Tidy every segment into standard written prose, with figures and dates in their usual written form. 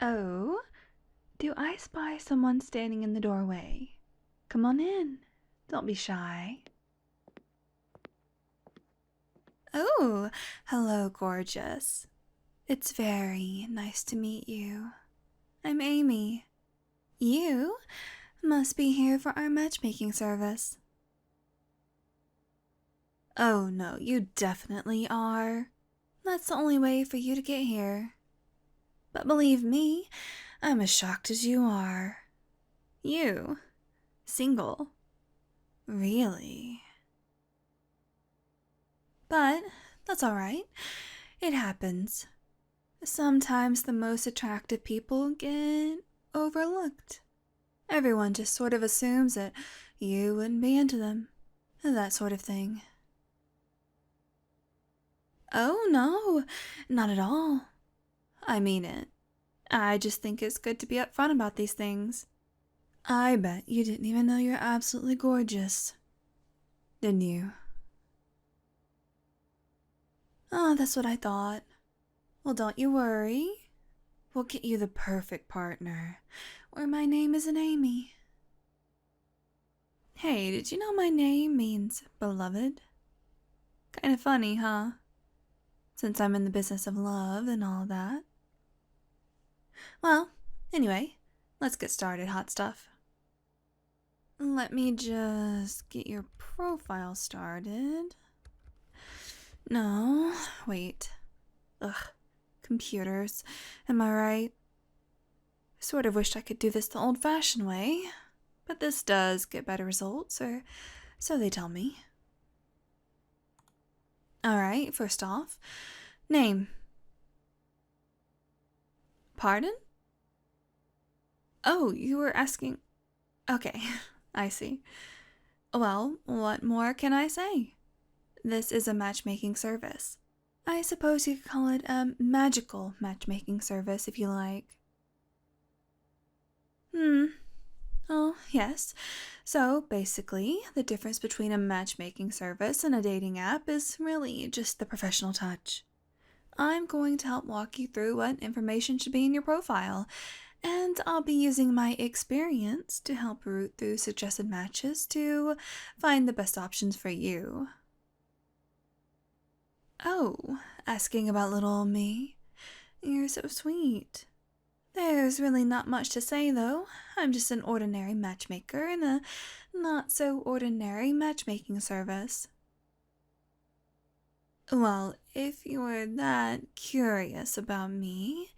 Oh, do I spy someone standing in the doorway? Come on in. Don't be shy. Oh, hello, gorgeous. It's very nice to meet you. I'm Amy. You must be here for our matchmaking service. Oh no, you definitely are. That's the only way for you to get here. But believe me, I'm as shocked as you are. You, single. Really? But that's alright. It happens. Sometimes the most attractive people get overlooked. Everyone just sort of assumes that you wouldn't be into them. That sort of thing. Oh no, not at all. I mean it. I just think it's good to be upfront about these things. I bet you didn't even know you're absolutely gorgeous. Didn't you? Oh, that's what I thought. Well, don't you worry. We'll get you the perfect partner, where my name isn't Amy. Hey, did you know my name means beloved? Kinda funny, huh? Since I'm in the business of love and all that. Well, anyway, let's get started, hot stuff. Let me just get your profile started. No, wait. Ugh, computers. Am I right? Sort of wished I could do this the old-fashioned way, but this does get better results, or so they tell me. Alright, first off, name. Pardon? Oh, you were asking... Okay, I see. Well, what more can I say? This is a matchmaking service. I suppose you could call it a magical matchmaking service if you like. Oh, yes. So, basically, the difference between a matchmaking service and a dating app is really just the professional touch. I'm going to help walk you through what information should be in your profile, and I'll be using my experience to help root through suggested matches to find the best options for you. Oh, asking about little me? You're so sweet. There's really not much to say, though. I'm just an ordinary matchmaker in a not-so-ordinary matchmaking service. Well, if you were that curious about me,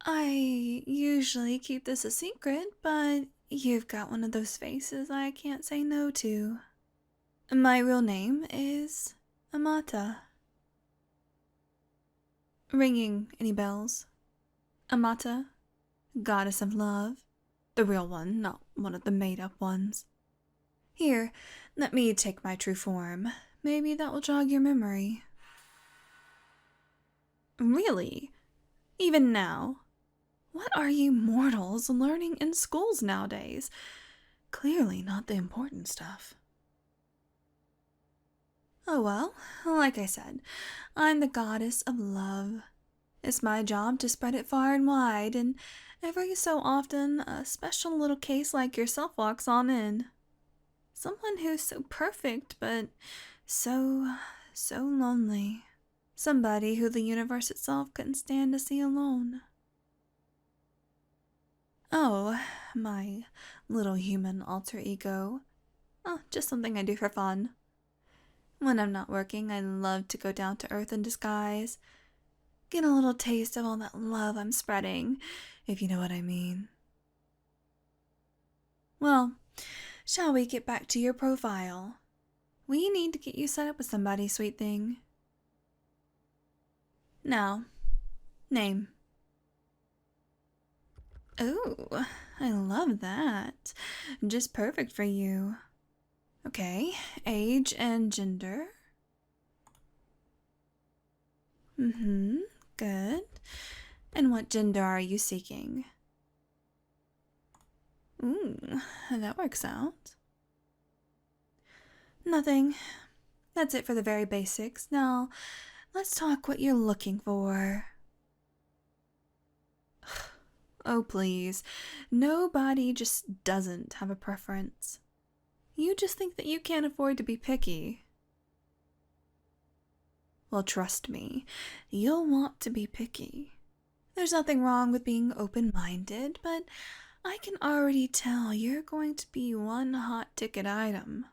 I usually keep this a secret, but you've got one of those faces I can't say no to. My real name is Amata. Ringing any bells? Amata, goddess of love. The real one, not one of the made-up ones. Here, let me take my true form. Maybe that will jog your memory. Really? Even now? What are you mortals learning in schools nowadays? Clearly not the important stuff. Oh well, like I said, I'm the goddess of love. It's my job to spread it far and wide, and every so often a special little case like yourself walks on in. Someone who's so perfect, but so lonely. Somebody who the universe itself couldn't stand to see alone. Oh, my little human alter ego. Oh, just something I do for fun. When I'm not working, I love to go down to earth in disguise. Get a little taste of all that love I'm spreading, if you know what I mean. Well, shall we get back to your profile? We need to get you set up with somebody, sweet thing. Now, name. Oh, I love that. Just perfect for you. Okay, age and gender. Good. And what gender are you seeking? Ooh, that works out. Nothing. That's it for the very basics. Now, let's talk what you're looking for. Oh, please. Nobody just doesn't have a preference. You just think that you can't afford to be picky. Well, trust me, you'll want to be picky. There's nothing wrong with being open-minded, but I can already tell you're going to be one hot ticket item.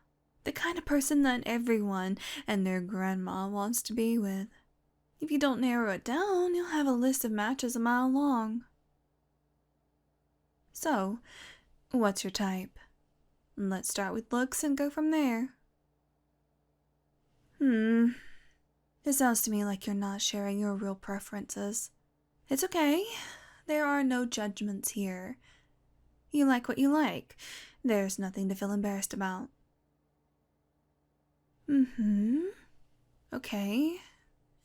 The kind of person that everyone and their grandma wants to be with. If you don't narrow it down, you'll have a list of matches a mile long. So, what's your type? Let's start with looks and go from there. It sounds to me like you're not sharing your real preferences. It's okay. There are no judgments here. You like what you like. There's nothing to feel embarrassed about. Okay.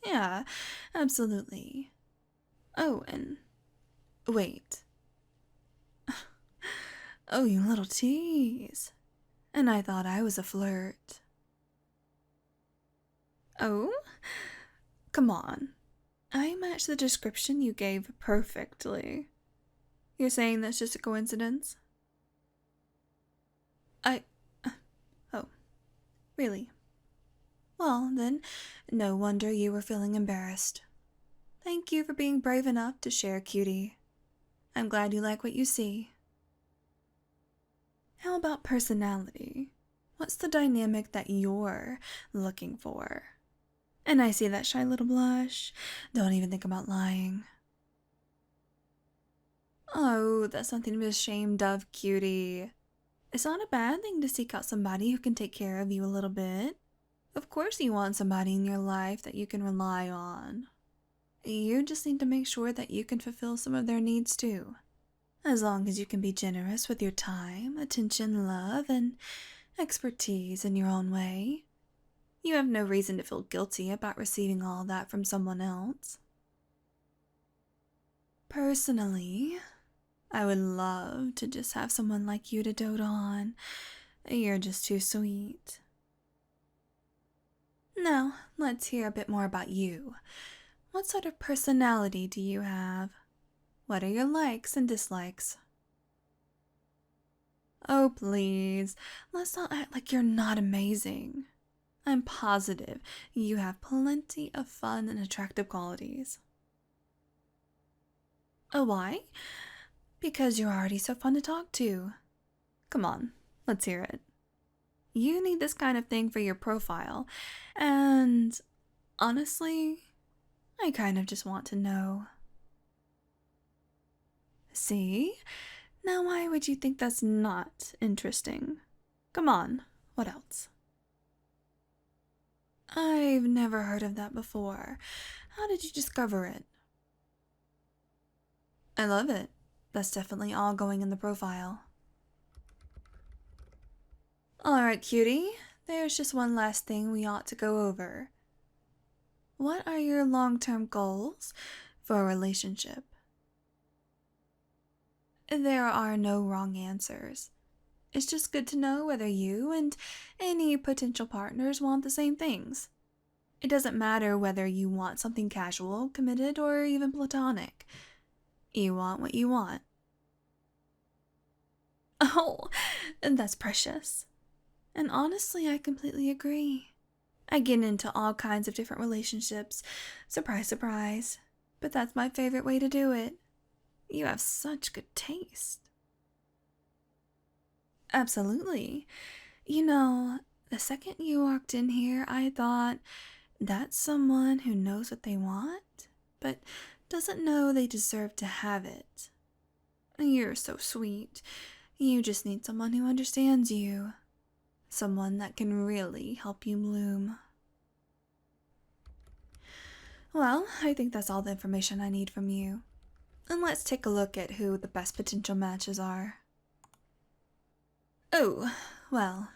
Yeah, absolutely. Oh, and wait. Oh, you little tease. And I thought I was a flirt. Oh? Come on. I match the description you gave perfectly. You're saying that's just a coincidence? Oh, really? Well, then, no wonder you were feeling embarrassed. Thank you for being brave enough to share, cutie. I'm glad you like what you see. How about personality? What's the dynamic that you're looking for? And I see that shy little blush. Don't even think about lying. Oh, that's nothing to be ashamed of, cutie. It's not a bad thing to seek out somebody who can take care of you a little bit. Of course you want somebody in your life that you can rely on. You just need to make sure that you can fulfill some of their needs too. As long as you can be generous with your time, attention, love, and expertise in your own way. You have no reason to feel guilty about receiving all that from someone else. Personally, I would love to just have someone like you to dote on. You're just too sweet. Now, let's hear a bit more about you. What sort of personality do you have? What are your likes and dislikes? Oh, please, let's not act like you're not amazing. I'm positive you have plenty of fun and attractive qualities. Oh, why? Because you're already so fun to talk to. Come on, let's hear it. You need this kind of thing for your profile, and honestly, I kind of just want to know. See? Now why would you think that's not interesting? Come on, what else? I've never heard of that before. How did you discover it? I love it. That's definitely all going in the profile. Alright, cutie. There's just one last thing we ought to go over. What are your long-term goals for a relationship? There are no wrong answers. It's just good to know whether you and any potential partners want the same things. It doesn't matter whether you want something casual, committed, or even platonic. You want what you want. Oh, that's precious. And honestly, I completely agree. I get into all kinds of different relationships. Surprise, surprise. But that's my favorite way to do it. You have such good taste. Absolutely. You know, the second you walked in here, I thought, that's someone who knows what they want, but doesn't know they deserve to have it. You're so sweet. You just need someone who understands you. Someone that can really help you bloom. Well, I think that's all the information I need from you. And let's take a look at who the best potential matches are. Oh, well,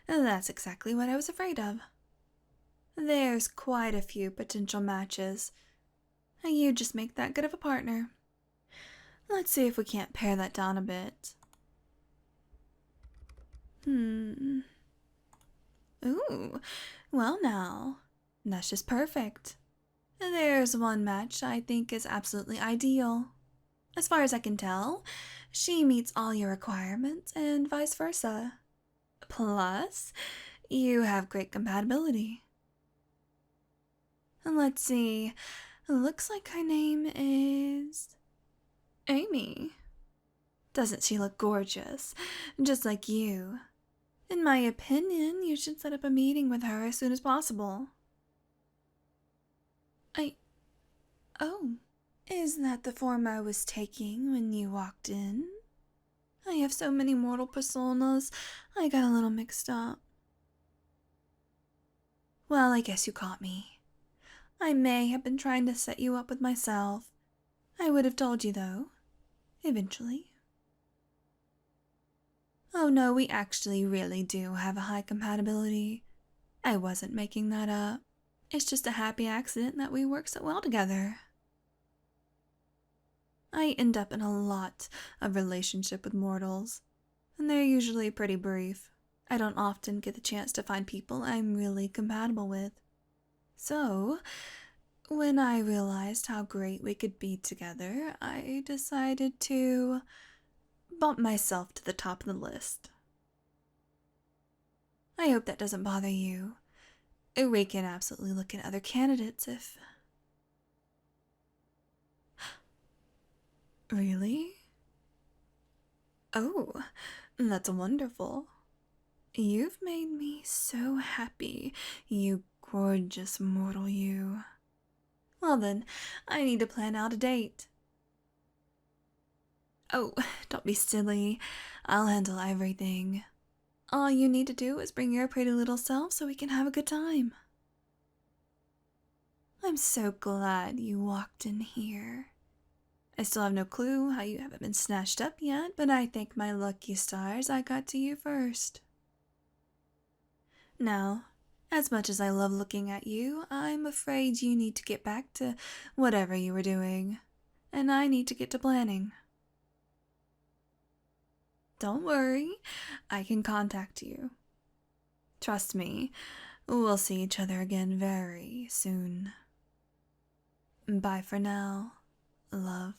that's exactly what I was afraid of. There's quite a few potential matches. You just make that good of a partner. Let's see if we can't pare that down a bit. Ooh, well now, that's just perfect. There's one match I think is absolutely ideal. As far as I can tell, she meets all your requirements and vice versa. Plus, you have great compatibility. And let's see, looks like her name is Amy. Doesn't she look gorgeous? Just like you. In my opinion, you should set up a meeting with her as soon as possible. Oh, is that the form I was taking when you walked in? I have so many mortal personas, I got a little mixed up. Well, I guess you caught me. I may have been trying to set you up with myself. I would have told you, though. Eventually. Oh no, we actually really do have a high compatibility. I wasn't making that up. It's just a happy accident that we work so well together. I end up in a lot of relationship with mortals, and they're usually pretty brief. I don't often get the chance to find people I'm really compatible with. So, when I realized how great we could be together, I decided to bump myself to the top of the list. I hope that doesn't bother you. We can absolutely look at other candidates if... Really? Oh, that's wonderful. You've made me so happy, you gorgeous mortal you. Well then, I need to plan out a date. Oh, don't be silly. I'll handle everything. All you need to do is bring your pretty little self so we can have a good time. I'm so glad you walked in here. I still have no clue how you haven't been snatched up yet, but I thank my lucky stars I got to you first. Now, as much as I love looking at you, I'm afraid you need to get back to whatever you were doing, and I need to get to planning. Don't worry, I can contact you. Trust me, we'll see each other again very soon. Bye for now, love.